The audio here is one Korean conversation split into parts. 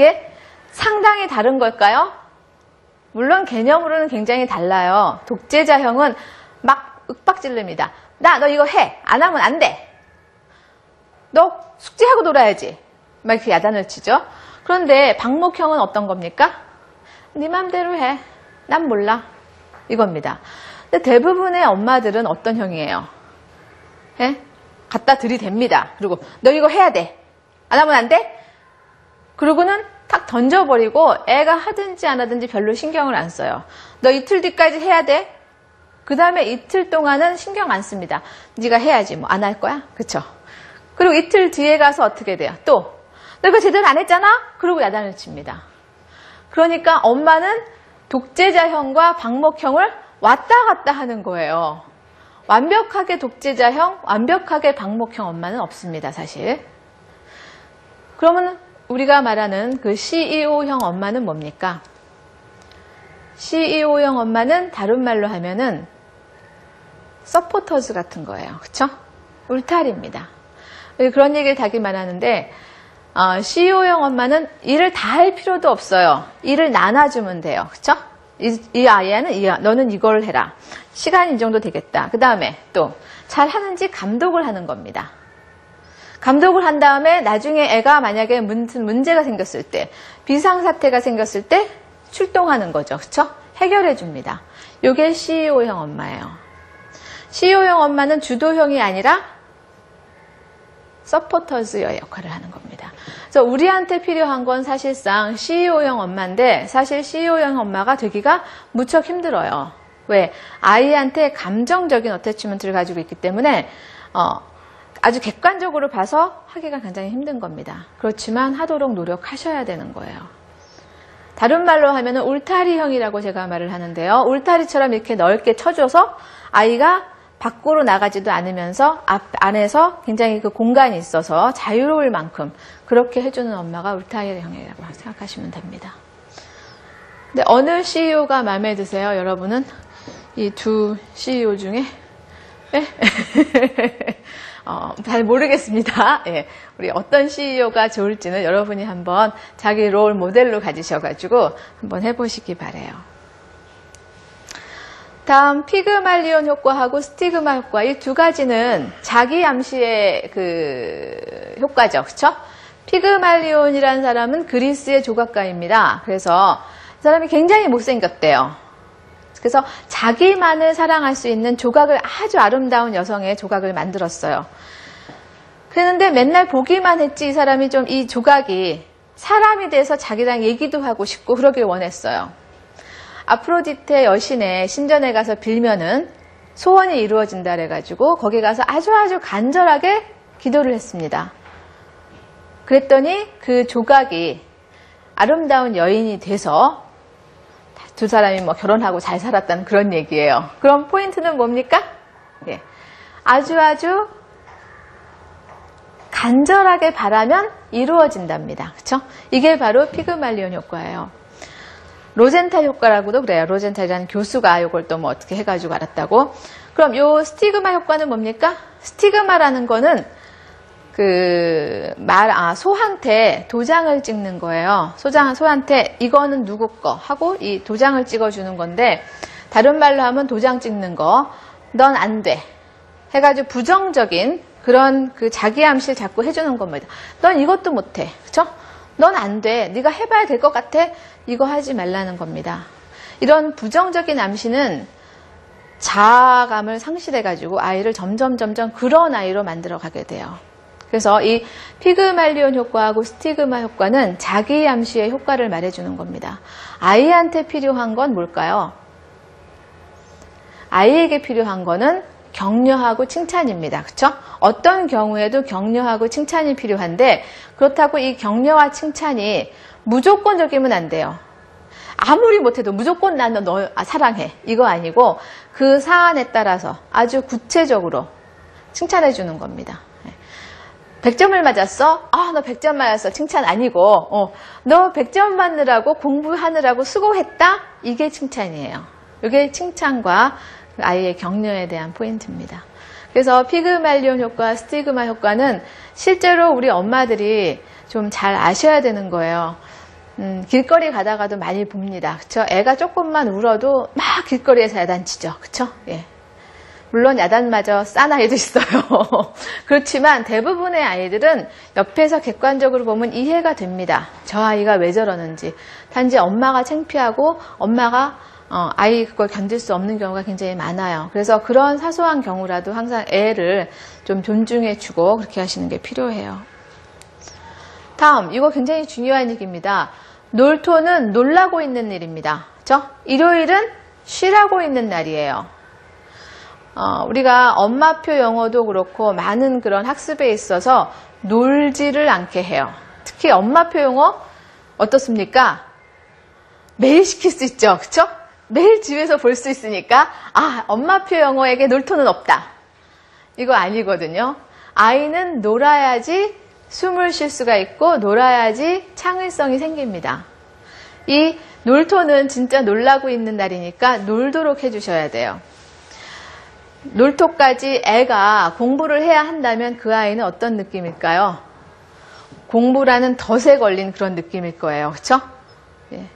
이게 상당히 다른 걸까요? 물론 개념으로는 굉장히 달라요. 독재자형은 막 윽박질릅니다. 너 이거 해. 안 하면 안 돼. 너 숙제하고 놀아야지. 막 이렇게 야단을 치죠. 그런데 방목형은 어떤 겁니까? 네 맘대로 해. 난 몰라. 이겁니다. 근데 대부분의 엄마들은 어떤 형이에요? 예? 갖다 들이댑니다. 그리고 너 이거 해야 돼. 안 하면 안 돼? 그러고는 탁 던져버리고 애가 하든지 안 하든지 별로 신경을 안 써요. 너 이틀 뒤까지 해야 돼. 그 다음에 이틀 동안은 신경 안 씁니다. 네가 해야지. 뭐 안 할 거야? 그쵸? 그리고 이틀 뒤에 가서 어떻게 돼요? 또 너 이거 제대로 안 했잖아? 그러고 야단을 칩니다. 그러니까 엄마는 독재자형과 방목형을 왔다 갔다 하는 거예요. 완벽하게 독재자형, 완벽하게 방목형 엄마는 없습니다, 사실. 그러면 우리가 말하는 그 CEO형 엄마는 뭡니까? CEO형 엄마는 다른 말로 하면은 서포터즈 같은 거예요. 그쵸? 울타리입니다. 그런 얘기를 하기만 하는데 CEO형 엄마는 일을 다 할 필요도 없어요. 일을 나눠주면 돼요. 그쵸? 이 아이는 너는 이걸 해라. 시간이 이 정도 되겠다. 그 다음에 또 잘하는지 감독을 하는 겁니다. 감독을 한 다음에 나중에 애가 만약에 문제가 생겼을 때, 비상사태가 생겼을 때 출동하는 거죠. 그쵸? 해결해 줍니다. 이게 CEO형 엄마예요. CEO형 엄마는 주도형이 아니라 서포터즈의 역할을 하는 겁니다. 그래서 우리한테 필요한 건 사실상 CEO형 엄마인데 사실 CEO형 엄마가 되기가 무척 힘들어요. 왜? 아이한테 감정적인 어태치먼트를 가지고 있기 때문에 아주 객관적으로 봐서 하기가 굉장히 힘든 겁니다. 그렇지만 하도록 노력하셔야 되는 거예요. 다른 말로 하면 울타리형이라고 제가 말을 하는데요. 울타리처럼 이렇게 넓게 쳐줘서 아이가 밖으로 나가지도 않으면서 안에서 굉장히 그 공간이 있어서 자유로울 만큼 그렇게 해주는 엄마가 울타리형이라고 생각하시면 됩니다. 근데 어느 CEO가 마음에 드세요, 여러분은? 이 두 CEO 중에? 네? 잘 모르겠습니다. 예, 우리 어떤 CEO가 좋을지는 여러분이 한번 자기 롤 모델로 가지셔가지고 한번 해보시기 바래요. 다음 피그말리온 효과하고 스티그마 효과, 이 두 가지는 자기 암시의 그 효과죠, 그렇죠? 피그말리온이라는 사람은 그리스의 조각가입니다. 그래서 이 사람이 굉장히 못생겼대요. 그래서 자기만을 사랑할 수 있는 조각을, 아주 아름다운 여성의 조각을 만들었어요. 그랬는데 맨날 보기만 했지 이 사람이 좀 이 조각이 사람이 돼서 자기랑 얘기도 하고 싶고 그러길 원했어요. 아프로디테 여신의 신전에 가서 빌면은 소원이 이루어진다 그래가지고 거기 가서 아주 간절하게 기도를 했습니다. 그랬더니 그 조각이 아름다운 여인이 돼서 두 사람이 뭐 결혼하고 잘 살았다는 그런 얘기예요. 그럼 포인트는 뭡니까? 예. 아주 간절하게 바라면 이루어진답니다. 그쵸? 이게 바로 피그말리온 효과예요. 로젠탈 효과라고도 그래요. 로젠탈이라는 교수가 이걸 또 뭐 어떻게 해가지고 알았다고. 그럼 요 스티그마 효과는 뭡니까? 스티그마라는 거는 소한테 도장을 찍는 거예요. 소한테 이거는 누구 거 하고 이 도장을 찍어주는 건데, 다른 말로 하면 도장 찍는 거, 넌 안 돼 해가지고 부정적인 그런 그 자기 암시를 자꾸 해주는 겁니다. 넌 이것도 못해, 그쵸? 넌 안 돼. 네가 해봐야 될 것 같아. 이거 하지 말라는 겁니다. 이런 부정적인 암시는 자아감을 상실해가지고 아이를 점점 그런 아이로 만들어 가게 돼요. 그래서 이 피그말리온 효과하고 스티그마 효과는 자기 암시의 효과를 말해주는 겁니다. 아이한테 필요한 건 뭘까요? 아이에게 필요한 거는 격려하고 칭찬입니다. 그렇죠? 어떤 경우에도 격려하고 칭찬이 필요한데, 그렇다고 이 격려와 칭찬이 무조건적이면 안 돼요. 아무리 못해도 무조건 나는 너 사랑해, 이거 아니고 그 사안에 따라서 아주 구체적으로 칭찬해 주는 겁니다. 100점을 맞았어? 너 100점 맞았어. 칭찬 아니고, 너 100점 맞느라고 공부하느라고 수고했다? 이게 칭찬이에요. 이게 칭찬과 아이의 격려에 대한 포인트입니다. 그래서 피그말리온 효과, 스티그마 효과는 실제로 우리 엄마들이 좀 잘 아셔야 되는 거예요. 길거리 가다가도 많이 봅니다. 그쵸? 애가 조금만 울어도 막 길거리에서 야단치죠. 그쵸? 예. 물론 야단마저 싼 아이도 있어요. 그렇지만 대부분의 아이들은 옆에서 객관적으로 보면 이해가 됩니다. 저 아이가 왜 저러는지. 단지 엄마가 창피하고 엄마가 아이 그걸 견딜 수 없는 경우가 굉장히 많아요. 그래서 그런 사소한 경우라도 항상 애를 좀 존중해주고 그렇게 하시는 게 필요해요. 다음, 이거 굉장히 중요한 얘기입니다. 놀토는 놀라고 있는 일입니다. 그렇죠? 일요일은 쉬라고 있는 날이에요. 우리가 엄마표 영어도 그렇고 많은 그런 학습에 있어서 놀지를 않게 해요. 특히 엄마표 영어 어떻습니까? 매일 시킬 수 있죠. 그렇죠? 매일 집에서 볼 수 있으니까 엄마표 영어에게 놀토는 없다. 이거 아니거든요. 아이는 놀아야지 숨을 쉴 수가 있고 놀아야지 창의성이 생깁니다. 이 놀토는 진짜 놀라고 있는 날이니까 놀도록 해주셔야 돼요. 놀토까지 애가 공부를 해야 한다면 그 아이는 어떤 느낌일까요? 공부라는 덫에 걸린 그런 느낌일 거예요. 그렇죠? 예.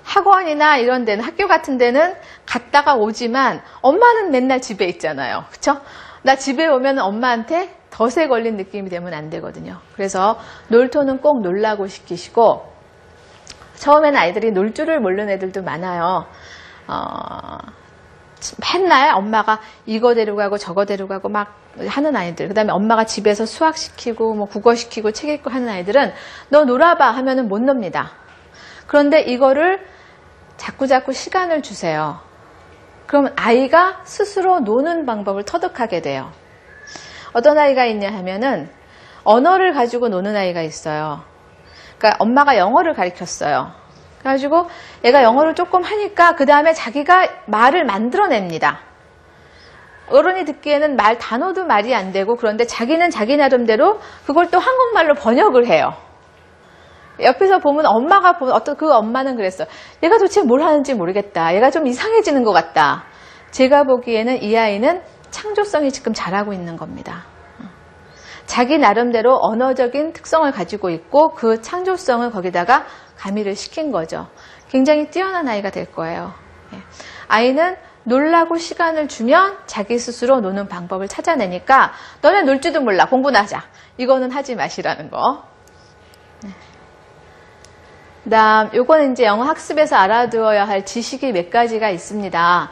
학원이나 이런 데는, 학교 같은 데는 갔다가 오지만 엄마는 맨날 집에 있잖아요. 그렇죠? 나 집에 오면 엄마한테 덫에 걸린 느낌이 되면 안 되거든요. 그래서 놀토는 꼭 놀라고 시키시고, 처음에는 아이들이 놀 줄을 모르는 애들도 많아요. 맨날 엄마가 이거 데려가고 저거 데려가고 막 하는 아이들, 그 다음에 엄마가 집에서 수학 시키고 뭐 국어 시키고 책 읽고 하는 아이들은 너 놀아봐 하면은 못 놉니다. 그런데 이거를 자꾸자꾸 시간을 주세요. 그러면 아이가 스스로 노는 방법을 터득하게 돼요. 어떤 아이가 있냐 하면은 언어를 가지고 노는 아이가 있어요. 그러니까 엄마가 영어를 가르쳤어요. 그래가지고 얘가 영어를 조금 하니까 그 다음에 자기가 말을 만들어냅니다. 어른이 듣기에는 단어도 말이 안 되고, 그런데 자기는 자기 나름대로 그걸 또 한국말로 번역을 해요. 옆에서 보면 엄마가 보면 그 엄마는 그랬어요. 얘가 도대체 뭘 하는지 모르겠다. 얘가 좀 이상해지는 것 같다. 제가 보기에는 이 아이는 창조성이 지금 자라고 있는 겁니다. 자기 나름대로 언어적인 특성을 가지고 있고 그 창조성을 거기다가 가미를 시킨 거죠. 굉장히 뛰어난 아이가 될 거예요. 아이는 놀라고 시간을 주면 자기 스스로 노는 방법을 찾아내니까 너네 놀 줄도 몰라, 공부나 하자. 이거는 하지 마시라는 거. 그다음 요거는 이제 영어 학습에서 알아두어야 할 지식이 몇 가지가 있습니다.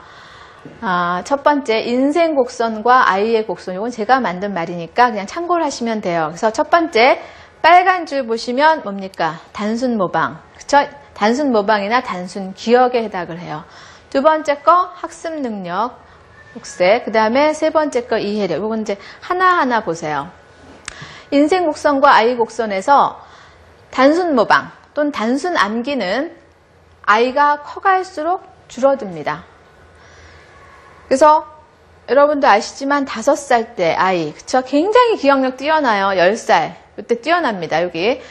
첫 번째, 인생 곡선과 아이의 곡선. 이건 제가 만든 말이니까 그냥 참고를 하시면 돼요. 그래서 첫 번째, 빨간 줄 보시면 뭡니까? 단순 모방. 그쵸? 단순 모방이나 단순 기억에 해당을 해요. 두 번째 거, 학습 능력, 녹색. 그 다음에 세 번째 거, 이해력. 이건 이제 하나하나 보세요. 인생 곡선과 아이 곡선에서 단순 모방 또는 단순 암기는 아이가 커갈수록 줄어듭니다. 그래서 여러분도 아시지만 5살 때 아이, 그쵸? 굉장히 기억력 뛰어나요. 10살. 이때 뛰어납니다. 여기.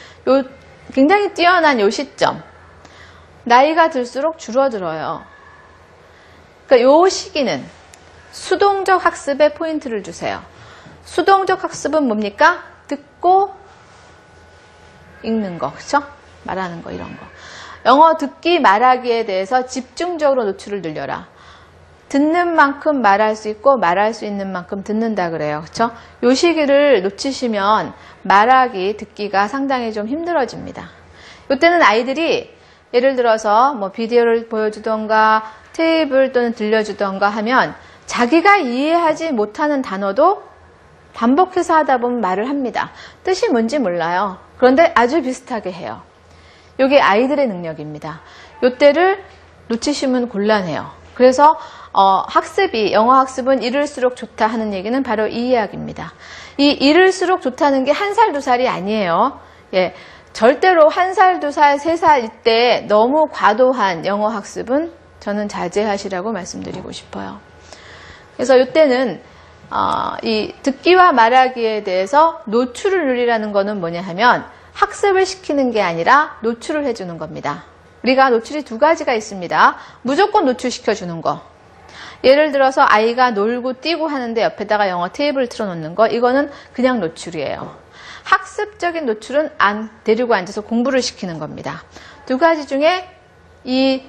굉장히 뛰어난 요 시점. 나이가 들수록 줄어들어요. 그러니까 요 시기는 수동적 학습에 포인트를 주세요. 수동적 학습은 뭡니까? 듣고 읽는 거, 그쵸? 말하는 거, 이런 거. 영어 듣기, 말하기에 대해서 집중적으로 노출을 늘려라. 듣는 만큼 말할 수 있고 말할 수 있는 만큼 듣는다 그래요. 그렇죠? 요 시기를 놓치시면 말하기, 듣기가 상당히 좀 힘들어집니다. 이때는 아이들이 예를 들어서 뭐 비디오를 보여주던가 테이블 또는 들려주던가 하면 자기가 이해하지 못하는 단어도 반복해서 하다 보면 말을 합니다. 뜻이 뭔지 몰라요. 그런데 아주 비슷하게 해요. 이게 아이들의 능력입니다. 이때를 놓치시면 곤란해요. 그래서 영어 학습은 이를수록 좋다 하는 얘기는 바로 이 이야기입니다. 이 이를수록 좋다는 게 1살, 2살이 아니에요. 예, 절대로 1살, 2살, 3살일 때 너무 과도한 영어 학습은 저는 자제하시라고 말씀드리고 싶어요. 그래서 이때는 이 듣기와 말하기에 대해서 노출을 늘리라는 거는 뭐냐 하면 학습을 시키는 게 아니라 노출을 해주는 겁니다. 우리가 노출이 2가지가 있습니다. 무조건 노출시켜주는 거. 예를 들어서 아이가 놀고 뛰고 하는데 옆에다가 영어 테이블 틀어놓는 거. 이거는 그냥 노출이에요. 학습적인 노출은 안 데리고 앉아서 공부를 시키는 겁니다. 두 가지 중에 이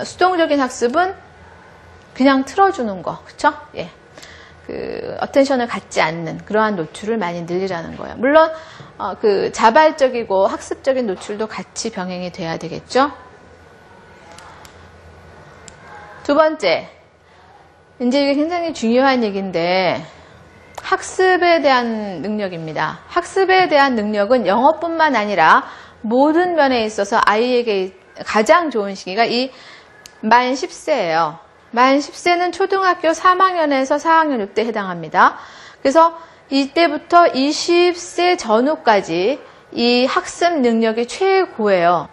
수동적인 학습은 그냥 틀어주는 거, 그쵸? 예. 어텐션을 갖지 않는 그러한 노출을 많이 늘리라는 거예요. 물론, 자발적이고 학습적인 노출도 같이 병행이 돼야 되겠죠? 두 번째, 이제 이게 굉장히 중요한 얘기인데, 학습에 대한 능력입니다. 학습에 대한 능력은 영어뿐만 아니라 모든 면에 있어서 아이에게 가장 좋은 시기가 이 만 10세예요. 만 10세는 초등학교 3학년에서 4학년 이때 해당합니다. 그래서 이때부터 20세 전후까지 이 학습 능력이 최고예요.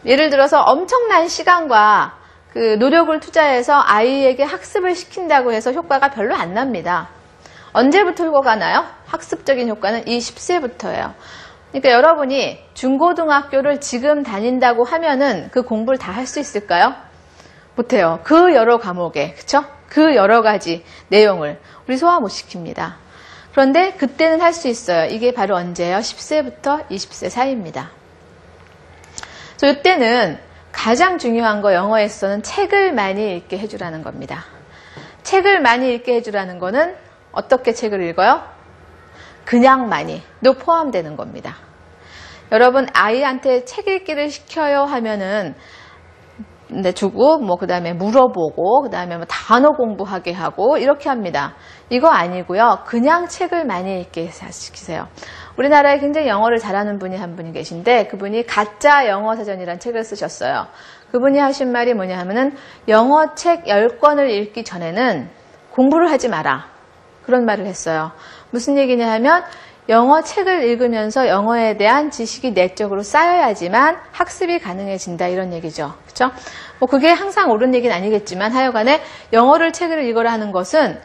예를 들어서 엄청난 시간과 노력을 투자해서 아이에게 학습을 시킨다고 해서 효과가 별로 안 납니다. 언제부터 효과가 나요? 학습적인 효과는 이 10세부터예요. 그러니까 여러분이 중고등학교를 지금 다닌다고 하면은 그 공부를 다 할 수 있을까요? 못해요. 그 여러 과목에, 그쵸? 그 여러 가지 내용을 우리 소화 못 시킵니다. 그런데 그때는 할 수 있어요. 이게 바로 언제예요? 10세부터 20세 사이입니다. 그래서 이때는 가장 중요한 거 영어에서는 책을 많이 읽게 해주라는 겁니다. 책을 많이 읽게 해주라는 거는 어떻게 책을 읽어요? 그냥 많이도 포함되는 겁니다. 여러분 아이한테 책 읽기를 시켜요 하면은 주고 그 다음에 물어보고 그 다음에 단어 공부하게 하고 이렇게 합니다. 이거 아니고요. 그냥 책을 많이 읽게 시키세요. 우리나라에 굉장히 영어를 잘하는 분이 한 분이 계신데 그분이 가짜 영어 사전이라는 책을 쓰셨어요. 그분이 하신 말이 뭐냐 하면은 영어 책 10권을 읽기 전에는 공부를 하지 마라. 그런 말을 했어요. 무슨 얘기냐 하면 영어 책을 읽으면서 영어에 대한 지식이 내적으로 쌓여야지만 학습이 가능해진다 이런 얘기죠. 그렇죠? 그게 항상 옳은 얘기는 아니겠지만 하여간에 영어를 책을 읽으라 하는 것은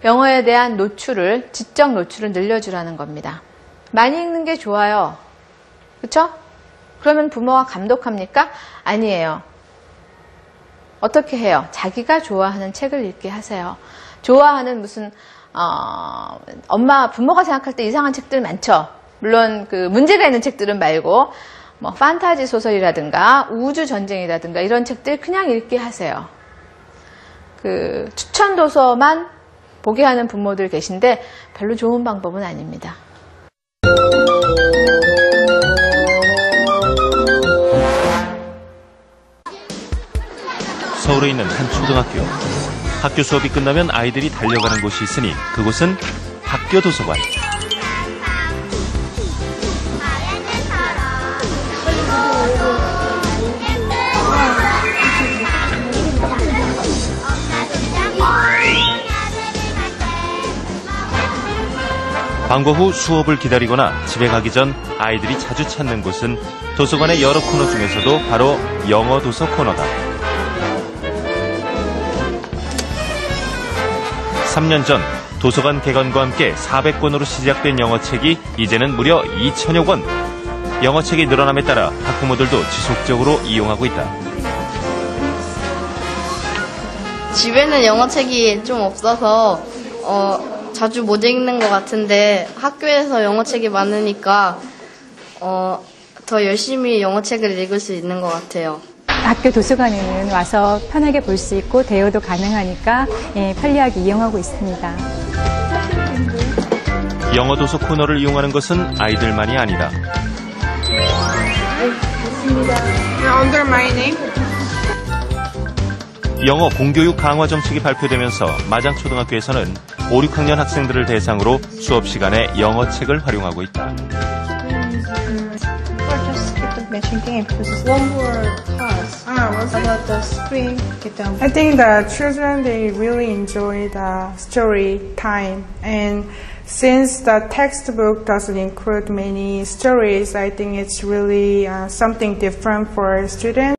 영어에 대한 노출을, 지적 노출을 늘려주라는 겁니다. 많이 읽는 게 좋아요. 그렇죠? 그러면 부모가 감독합니까? 아니에요. 어떻게 해요? 자기가 좋아하는 책을 읽게 하세요. 좋아하는 무슨 부모가 생각할 때 이상한 책들 많죠. 물론 문제가 있는 책들은 말고 판타지 소설이라든가 우주 전쟁이라든가 이런 책들 그냥 읽게 하세요. 추천 도서만 보게 하는 부모들 계신데 별로 좋은 방법은 아닙니다. 서울에 있는 한 초등학교. 학교 수업이 끝나면 아이들이 달려가는 곳이 있으니 그곳은 학교 도서관. 방과 후 수업을 기다리거나 집에 가기 전 아이들이 자주 찾는 곳은 도서관의 여러 코너 중에서도 바로 영어 도서 코너다. 3년 전 도서관 개관과 함께 400권으로 시작된 영어책이 이제는 무려 2,000여 권. 영어책이 늘어남에 따라 학부모들도 지속적으로 이용하고 있다. 집에는 영어책이 좀 없어서 자주 못 읽는 것 같은데 학교에서 영어책이 많으니까 더 열심히 영어책을 읽을 수 있는 것 같아요. 학교 도서관에는 와서 편하게 볼 수 있고 대여도 가능하니까 편리하게 이용하고 있습니다. 영어 도서 코너를 이용하는 것은 아이들만이 아니다. Under my name. 영어 공교육 강화 정책이 발표되면서 마장초등학교에서는 5, 6학년 학생들을 대상으로 수업 시간에 영어책을 활용하고 있다. One more class about the screen. I think the children, they really enjoy the story time, and since the textbook doesn't include many stories, I think it's really something different for students.